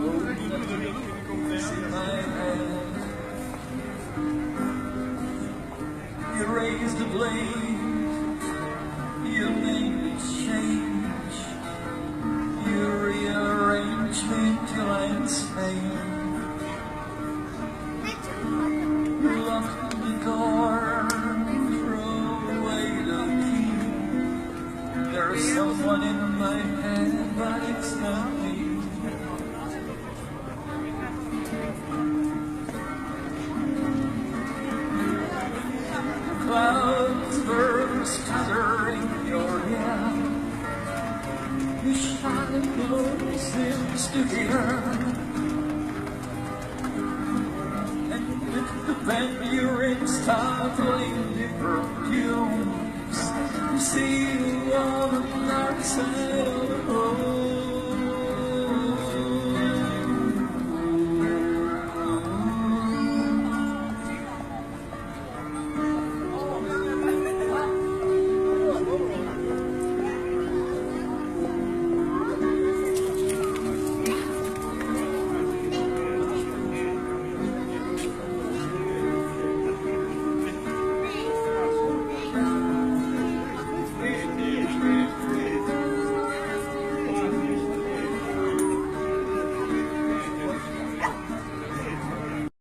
You raised the blade, you made me change, you rearranged me till I'm sane. You locked the door, threw away the key. There's someone in my head, but it's not me. Clouds burst scattering your hair. You shine close seems to hear. And with the band you're in, start playing the perfumes. You see you on the dark side of the road.